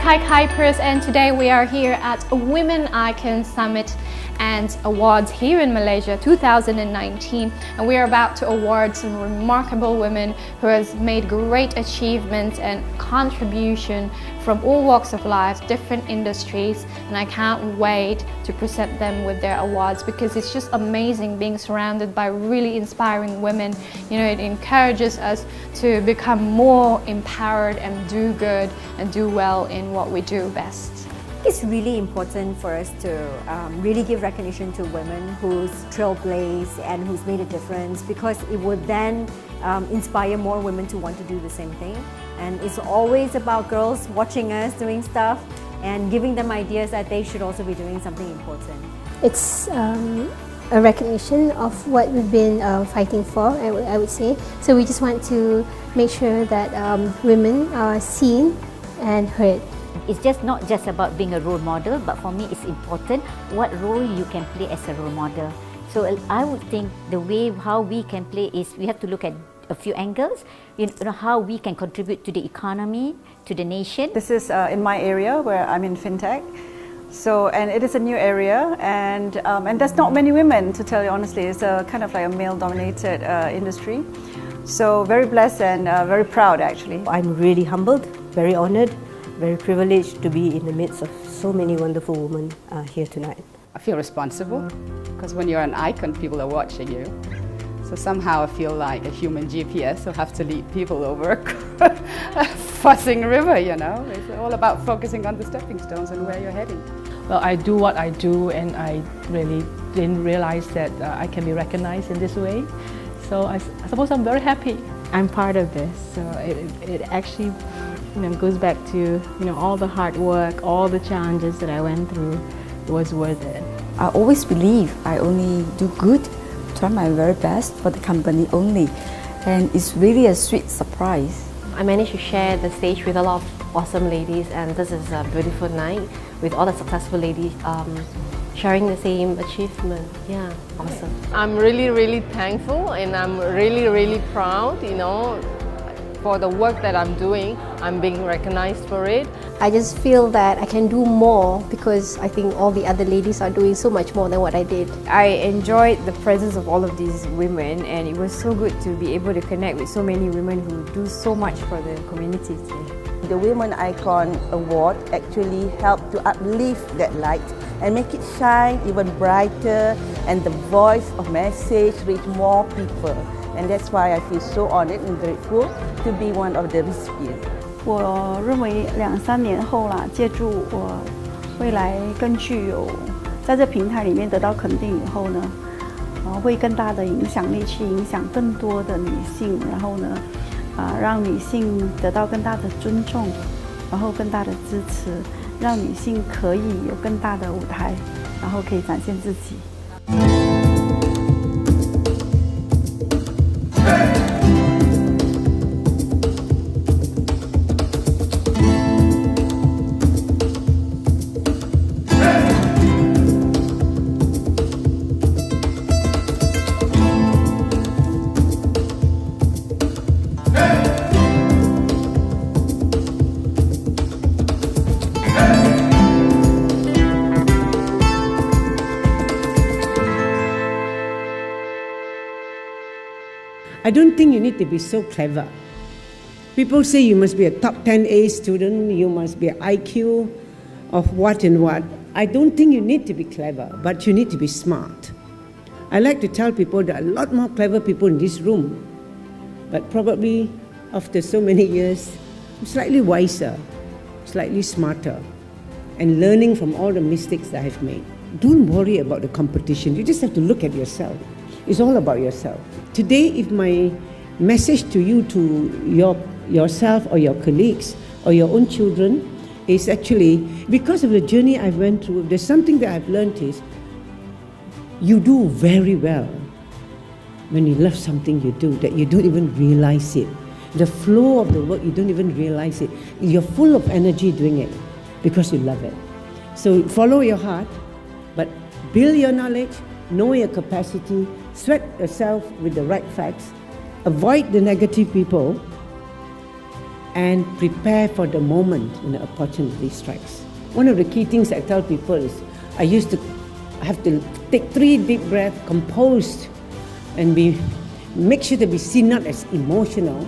Thai Kuipers, and today we are here at Women Icons Summit and Awards here in Malaysia 2019, and we are about to award some remarkable women who has made great achievements and contribution from all walks of life, different industries, and I can't wait to present them with their awards because it's just amazing being surrounded by really inspiring women. You know, it encourages us to become more empowered and do good and do well in what we do best. It's really important for us to really give recognition to women who's trailblazed and who's made a difference, because it would then inspire more women to want to do the same thing. And it's always about girls watching us doing stuff and giving them ideas that they should also be doing something important. It's a recognition of what we've been fighting for, I would say. So we just want to make sure that women are seen and heard. It's just not just about being a role model, but for me it's important what role you can play as a role model. So I would think the way how we can play is we have to look at a few angles, you know, how we can contribute to the economy, to the nation. This is in my area where I'm in fintech. So, and it is a new area, and there's not many women, to tell you honestly. It's a kind of like a male-dominated industry. So very blessed and very proud actually. I'm really humbled, very honored, very privileged to be in the midst of so many wonderful women here tonight. I feel responsible because when you're an icon, people are watching you. So somehow I feel like a human GPS who have to lead people over a fussing river, you know. It's all about focusing on the stepping stones and where you're heading. Well, I do what I do, and I really didn't realize that I can be recognized in this way. So I suppose I'm very happy. I'm part of this, so it actually goes back to all the hard work, all the challenges that I went through. It was worth it. I always believe I only do good, try my very best for the company only, and it's really a sweet surprise. I managed to share the stage with a lot of awesome ladies, and this is a beautiful night with all the successful ladies sharing the same achievement. Yeah, awesome. I'm really thankful, and I'm really proud, for the work that I'm doing. I'm being recognized for it. I just feel that I can do more because I think all the other ladies are doing so much more than what I did. I enjoyed the presence of all of these women, and it was so good to be able to connect with so many women who do so much for the community today. The Women Icon Award actually helped to uplift that light and make it shine even brighter, and the voice of message reach more people. And that's why I feel so honored and grateful to be one of the recipients. 我认为2-3年后啦，借助我未来更具有在这平台里面得到肯定以后呢，会更大的影响力去影响更多的女性，然后呢，让女性得到更大的尊重，然后更大的支持，让女性可以有更大的舞台，然后可以展现自己。I don't think you need to be so clever. People say you must be a top 10A student, you must be an IQ of what and what. I don't think you need to be clever, but you need to be smart. I like to tell people there are a lot more clever people in this room, but probably after so many years, I'm slightly wiser, slightly smarter, and learning from all the mistakes that I've made. Don't worry about the competition, you just have to look at yourself. It's all about yourself. Today, if my message to you, to yourself or your colleagues or your own children is actually, because of the journey I went through, there's something that I've learned is, you do very well when you love something you do, that you don't even realize it. The flow of the work, you don't even realize it. You're full of energy doing it because you love it. So follow your heart, but build your knowledge, know your capacity, sweat yourself with the right facts, avoid the negative people, and prepare for the moment when the opportunity strikes. One of the key things I tell people is I used to have to take 3 deep breaths, composed, and make sure to be seen not as emotional,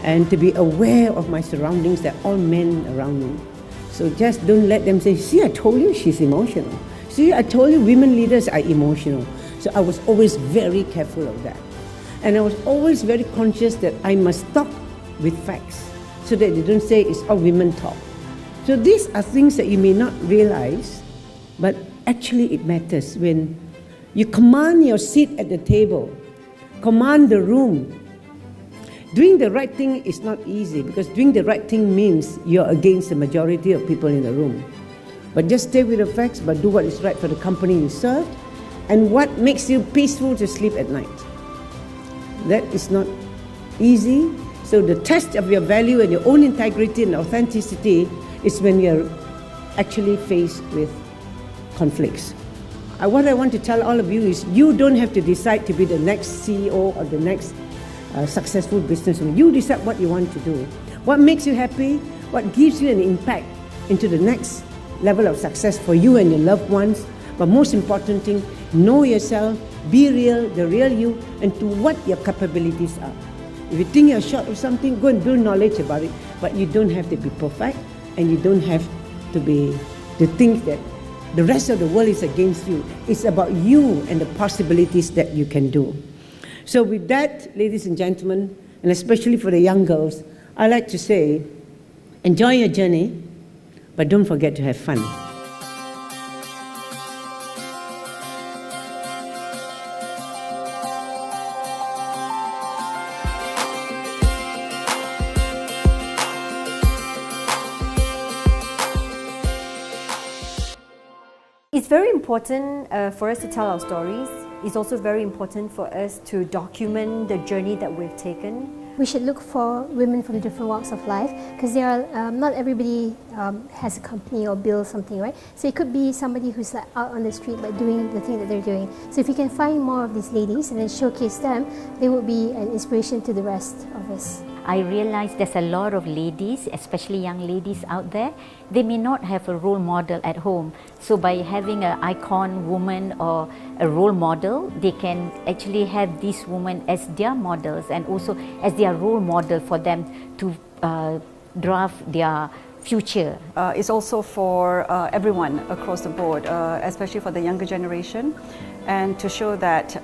and to be aware of my surroundings, that all men around me. So just don't let them say, see, I told you she's emotional. See, I told you women leaders are emotional. So I was always very careful of that. And I was always very conscious that I must talk with facts so that they don't say it's all women talk. So these are things that you may not realize, but actually it matters. When you command your seat at the table, command the room. Doing the right thing is not easy, because doing the right thing means you're against the majority of people in the room. But just stay with the facts, but do what is right for the company you serve and what makes you peaceful to sleep at night. That is not easy. So the test of your value and your own integrity and authenticity is when you're actually faced with conflicts. What I want to tell all of you is you don't have to decide to be the next CEO or the next successful businesswoman. You decide what you want to do. What makes you happy, what gives you an impact into the next level of success for you and your loved ones. But most important thing, know yourself, be real, the real you, and to what your capabilities are. If you think you're short of something, go and build knowledge about it. But you don't have to be perfect, and you don't have to think that the rest of the world is against you. It's about you and the possibilities that you can do. So with that, ladies and gentlemen, and especially for the young girls, I like to say, enjoy your journey, but don't forget to have fun. It's very important for us to tell our stories. It's also very important for us to document the journey that we've taken. We should look for women from different walks of life, because there are not everybody has a company or builds something, right? So it could be somebody who's like out on the street but doing the thing that they're doing. So if you can find more of these ladies and then showcase them, they would be an inspiration to the rest of us. I realize there's a lot of ladies, especially young ladies out there, they may not have a role model at home. So by having an icon woman or a role model, they can actually have these women as their models and also as their role model for them to draft their future. It's also for everyone across the board, especially for the younger generation, and to show that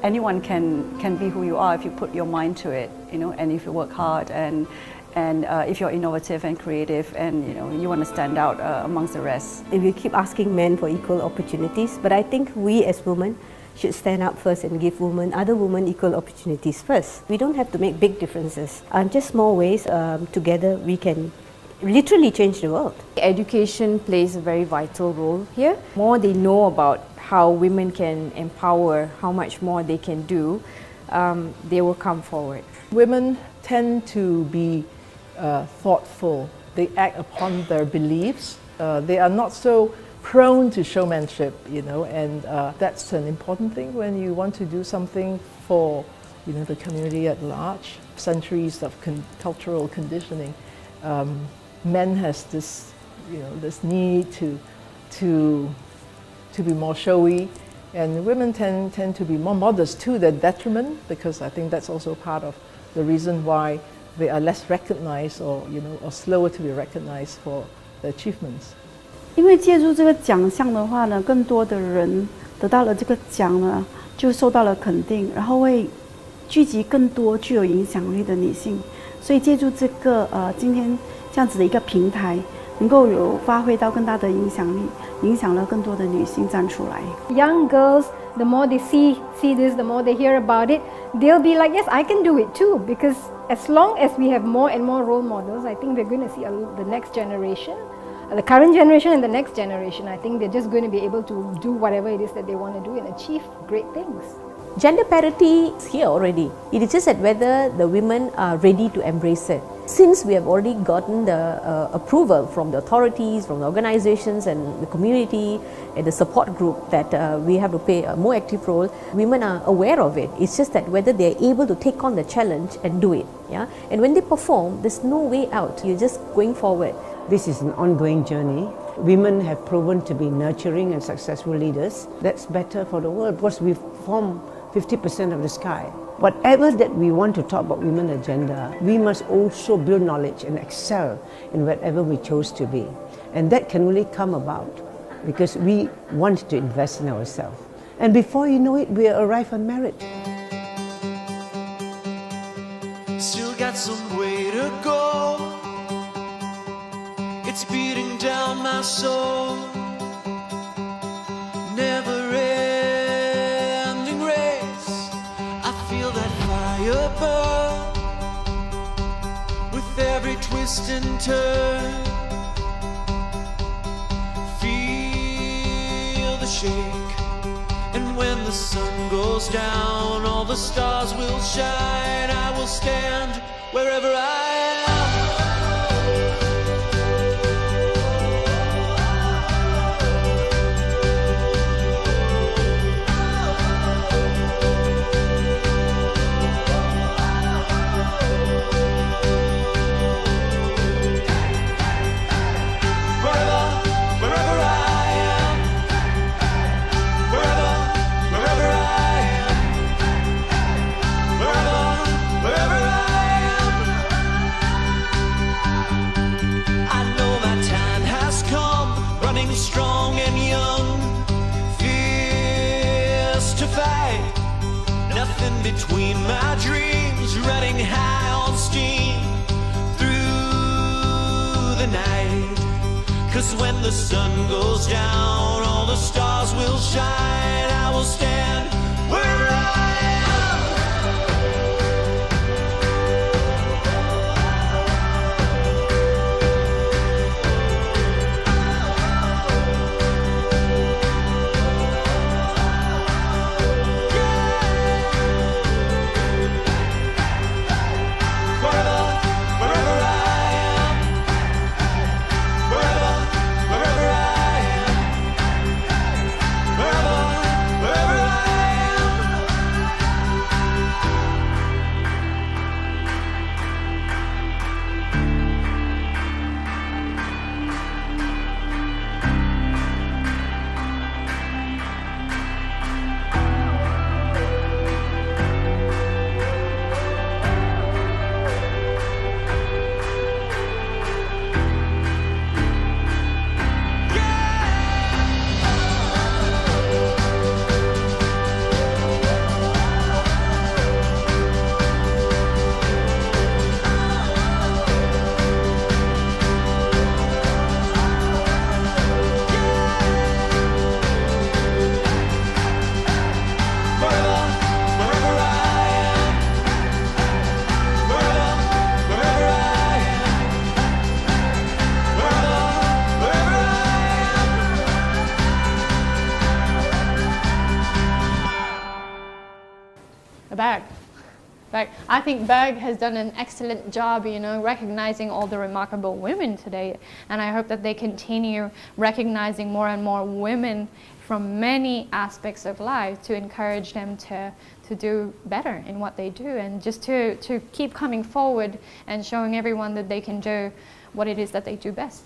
anyone can be who you are if you put your mind to it, and if you work hard and if you're innovative and creative and you want to stand out amongst the rest. If we keep asking men for equal opportunities, but I think we as women should stand up first and give other women equal opportunities first. We don't have to make big differences. Just small ways, together we can literally change the world. Education plays a very vital role here. More they know about how women can empower, how much more they can do, they will come forward. Women tend to be thoughtful. They act upon their beliefs. They are not so prone to showmanship, and that's an important thing when you want to do something for, the community at large. Centuries of cultural conditioning, men has this, this need to be more showy, and women tend to be more modest to their detriment, because I think that's also part of the reason why they are less recognized or slower to be recognized for their achievements. 因为借助这个奖项的话呢，更多的人得到了这个奖呢，就受到了肯定，然后会聚集更多具有影响力的女性。所以借助这个今天这样子的一个平台，能够有发挥到更大的影响力，影响了更多的女性站出来。Young girls, the more they see this, the more they hear about it, they'll be like, yes, I can do it too. Because as long as we have more and more role models, I think we're going to see the next generation, the current generation and the next generation. I think they're just going to be able to do whatever it is that they want to do and achieve great things. Gender parity is here already. It is just that whether the women are ready to embrace it. Since we have already gotten the approval from the authorities, from the organizations and the community and the support group that we have to play a more active role, women are aware of it. It's just that whether they're able to take on the challenge and do it. Yeah? And when they perform, there's no way out. You're just going forward. This is an ongoing journey. Women have proven to be nurturing and successful leaders. That's better for the world because we form 50% of the sky. Whatever that we want to talk about women agenda, we must also build knowledge and excel in whatever we chose to be. And that can only come about because we want to invest in ourselves. And before you know it, we arrive on merit. Still got some way to go. It's beating down my soul. Never ending race. I feel that fire burn with every twist and turn. Feel the shake. And when the sun goes down, all the stars will shine. I will stand wherever I am. Strong and young, fierce to fight. Nothing between my dreams, running high on steam through the night. 'Cause when the sun goes down, all the stars will shine. I will stand where I am. I think Berg has done an excellent job, you know, recognizing all the remarkable women today, and I hope that they continue recognizing more and more women from many aspects of life to encourage them to do better in what they do, and just to keep coming forward and showing everyone that they can do what it is that they do best.